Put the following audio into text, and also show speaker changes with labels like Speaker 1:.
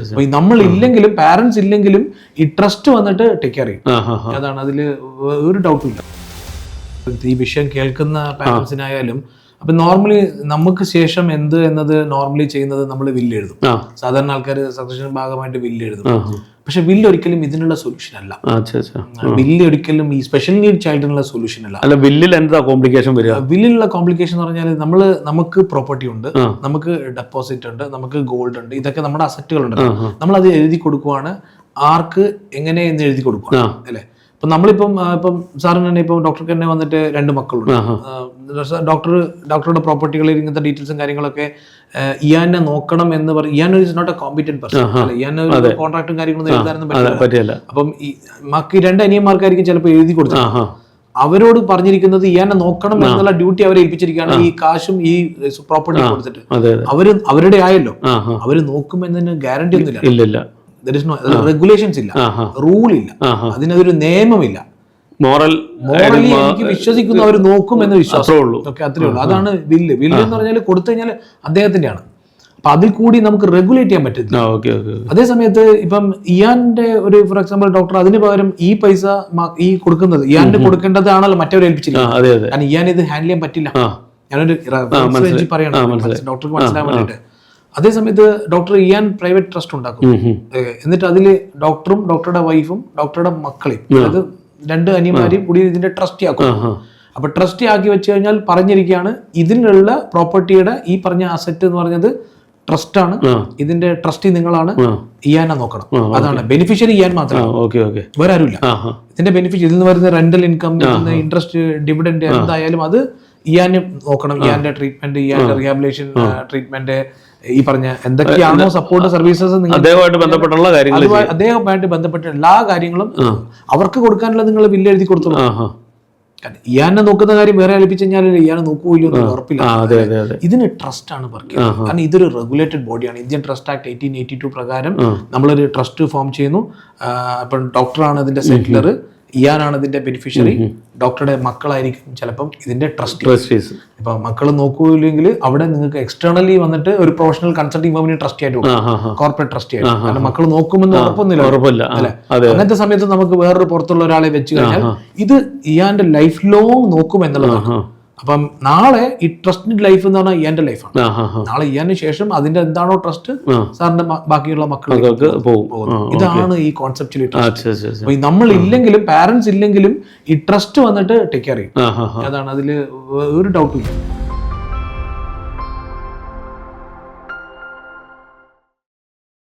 Speaker 1: അപ്പൊ നമ്മൾ ഇല്ലെങ്കിലും പാരന്റ്സ് ഇല്ലെങ്കിലും ഈ ട്രസ്റ്റ് വന്നിട്ട് ടേക്ക് കെയർ ചെയ്യും. അതാണ് അതില് ഒരു ഡൗട്ടും ഇല്ല. ഈ വിഷയം കേൾക്കുന്ന പാരന്റ്സിനായാലും അപ്പൊ നോർമലി നമുക്ക് ശേഷം എന്ത് എന്നത് നോർമലി ചെയ്യുന്നത് നമ്മൾ വില്ല് എഴുതും. സാധാരണ ആൾക്കാർ സക്സഷൻ ഭാഗമായിട്ട് വില്ല് എഴുതും. പക്ഷെ വില്ല് ഒരിക്കലും ഇതിനുള്ള സൊല്യൂഷൻ അല്ല. വില്ല് ഒരിക്കലും ഈ സ്പെഷ്യൽ നീഡ് ചൈൽഡിനുള്ള സൊല്യൂഷൻ അല്ല.
Speaker 2: വില്ലിൽ എന്താ കോംപ്ലിക്കേഷൻ വരിക?
Speaker 1: വില്ലിലുള്ള കോംപ്ലിക്കേഷൻ എന്ന് പറഞ്ഞാൽ നമുക്ക് പ്രോപ്പർട്ടി ഉണ്ട്, നമുക്ക് ഡെപ്പോസിറ്റ് ഉണ്ട്, നമുക്ക് ഗോൾഡ് ഉണ്ട്, ഇതൊക്കെ നമ്മുടെ അസറ്റുകളുണ്ട്. നമ്മൾ അത് എഴുതി കൊടുക്കുവാണ്, ആർക്ക് എങ്ങനെ എന്ന് എഴുതി കൊടുക്കുക അല്ലെ. ഇപ്പൊ നമ്മളിപ്പം ഇപ്പം സാറിന് തന്നെ ഇപ്പം ഡോക്ടർക്ക് തന്നെ വന്നിട്ട് 2 മക്കളുണ്ട്. ഡോക്ടറുടെ പ്രോപ്പർട്ടികളിൽ ഇങ്ങനത്തെ ഡീറ്റെയിൽസും കാര്യങ്ങളൊക്കെ ഇയാനെ നോക്കണം എന്ന് പറയും. ഇയാൻ is not a competent person. ഇയാൻ കോൺട്രാക്ടും കാര്യങ്ങളൊന്നും എഴുതാനൊന്നും പറ്റില്ല. അപ്പം ഈ 2 അനിയന്മാർക്കായിരിക്കും ചിലപ്പോൾ എഴുതി കൊടുത്തത്. അവരോട് പറഞ്ഞിരിക്കുന്നത് ഇയാനെ നോക്കണം എന്നുള്ള ഡ്യൂട്ടി അവരെ ഏൽപ്പിച്ചിരിക്കുകയാണ്. ഈ കാശും ഈ പ്രോപ്പർട്ടി കൊടുത്തിട്ട് അവരുടെ ആയല്ലോ, അവര് നോക്കുമെന്നതിന് ഗ്യാരണ്ടി ഒന്നുമില്ല. റെഗുലേഷൻസ് ഇല്ല, റൂൾ ഇല്ല, അതിനൊരു നിയമമില്ല. മോറലി എനിക്ക് വിശ്വസിക്കുന്നു അവർ നോക്കും എന്ന് വിശ്വാസമുള്ളൂ. അത്രേ ഉള്ളൂ. അതാണ് വില്ല്. വില്ല് എന്ന് പറഞ്ഞാൽ കൊടുത്തു കഴിഞ്ഞാൽ അദ്ദേഹത്തിന്റെയാണ്. അപ്പൊ അതിൽ കൂടി നമുക്ക് റെഗുലേറ്റ് ചെയ്യാൻ പറ്റില്ല. അതേ സമയത്ത് ഇപ്പം ഇയാന്റെ ഒരു ഫോർ എക്സാമ്പിൾ ഡോക്ടർ അതിന് പകരം ഈ പൈസ ഈ കൊടുക്കുന്നത് ഇയാന്റെ കൊടുക്കേണ്ടതാണല്ലോ മറ്റവരെ ഏൽപ്പിച്ചിരിക്കുന്നത്. കാരണം ഇയാൻ ഇത് ഹാൻഡിൽ ചെയ്യാൻ പറ്റില്ല. ഞാനൊരു പറയണം ഡോക്ടർക്ക് മനസ്സിലാൻ വേണ്ടിയിട്ട്. അതേസമയത്ത് ഡോക്ടർ ഇയാൻ പ്രൈവറ്റ് ട്രസ്റ്റ് ഉണ്ടാക്കും. എന്നിട്ട് അതിൽ ഡോക്ടറും ഡോക്ടറുടെ വൈഫും ഡോക്ടറുടെ മക്കളെയും, അതായത് 2 അനിയന്മാരെയും കൂടി ഇതിന്റെ ട്രസ്റ്റി ആക്കും. അപ്പൊ ട്രസ്റ്റി ആക്കി വെച്ച് കഴിഞ്ഞാൽ പറഞ്ഞിരിക്കുകയാണ് ഇതിനുള്ള പ്രോപ്പർട്ടിയുടെ ഈ പറഞ്ഞ അസറ്റ് എന്ന് പറഞ്ഞത് ട്രസ്റ്റാണ്, ഇതിന്റെ ട്രസ്റ്റി നിങ്ങളാണ്, ഇയാനെ നോക്കണം. അതാണ് ബെനിഫിഷ്യറി ഇയാൻ മാത്രമാണ്, വേറെ ആരുമില്ല. ഇതിന്റെ ബെനിഫിഷ്യറി ഇതിൽ നിന്ന് വരുന്ന റെന്റൽ ഇൻകം, ഇൻട്രസ്റ്റ്, ഡിവിഡൻഡ് എന്തായാലും അത് ഇയാനെ നോക്കണം. ഇയാന്റെ ട്രീറ്റ്മെന്റ്, ഇയാന്റെ റിഹാബിലേഷൻ ട്രീറ്റ്മെന്റ്, ഈ പറഞ്ഞ എന്തൊക്കെയാണോ സപ്പോർട്ട് സർവീസസ്
Speaker 2: അദ്ദേഹമായിട്ട് ബന്ധപ്പെട്ടുള്ള കാര്യങ്ങൾ,
Speaker 1: അദ്ദേഹമായിട്ട് ബന്ധപ്പെട്ട എല്ലാ കാര്യങ്ങളും അവർക്ക് കൊടുക്കാനുള്ള നിങ്ങൾ ബില്ല് എഴുതി കൊടുത്തോളൂ. ഇയാനെ നോക്കുന്ന കാര്യം വേറെ ഏൽപ്പിച്ചു കഴിഞ്ഞാൽ ഇയാനെ നോക്കുകയില്ലോ എന്ന് ഉറപ്പില്ല. ഇതിന് ട്രസ്റ്റ് ആണ് വർക്ക്. കാരണം ഇതൊരു റെഗുലേറ്റഡ് ബോഡിയാണ്. ഇന്ത്യൻ ട്രസ്റ്റ് ആക്ട് 1882 പ്രകാരം നമ്മളൊരു ട്രസ്റ്റ് ഫോം ചെയ്യുന്നു. ഇപ്പം ഡോക്ടറാണ് ഇതിന്റെ സെറ്റിലർ, ഇയാനാണ് ഇതിന്റെ ബെനിഫിഷ്യറി, ഡോക്ടറുടെ മക്കളായിരിക്കും ചിലപ്പം ഇതിന്റെ ട്രസ്റ്റീസ്. ഇപ്പൊ മക്കൾ നോക്കൂല്ലെങ്കിൽ അവിടെ നിങ്ങൾക്ക് എക്സ്റ്റേണലി വന്നിട്ട് ഒരു പ്രൊഫഷണൽ കൺസൾട്ടിംഗ് ഫേമിന് ട്രസ്റ്റ് ആയിട്ട് കോർപ്പറേറ്റ് ട്രസ്റ്റ് ആയിട്ട്, കാരണം മക്കൾ നോക്കുമെന്ന് ഉറപ്പൊന്നുമില്ല അല്ലെ. അങ്ങനത്തെ സമയത്ത് നമുക്ക് വേറൊരു പുറത്തുള്ള ഒരാളെ വെച്ച് കഴിഞ്ഞാൽ ഇത് ഇയാന്റെ ലൈഫ് ലോങ് നോക്കുമെന്നുള്ളതാണ്. അപ്പം നാളെ ഈ ട്രസ്റ്റഡ് ലൈഫ് എന്ന് പറഞ്ഞാൽ ഇയാന്റെ ലൈഫാണ്. നാളെ ഇയാന് ശേഷം അതിന്റെ എന്താണോ ട്രസ്റ്റ് സാറിന്റെ ബാക്കിയുള്ള മക്കൾക്ക് പോകും. ഇതാണ് ഈ കോൺസെപ്റ്റിൽ ട്രസ്റ്റ്. നമ്മൾ ഇല്ലെങ്കിലും പാരന്റ്സ് ഇല്ലെങ്കിലും ഈ ട്രസ്റ്റ് വന്നിട്ട് ടേക്ക് കെയർ ചെയ്യും. അതാണ് അതില് ഒരു ഡൗട്ടും ഇല്ല.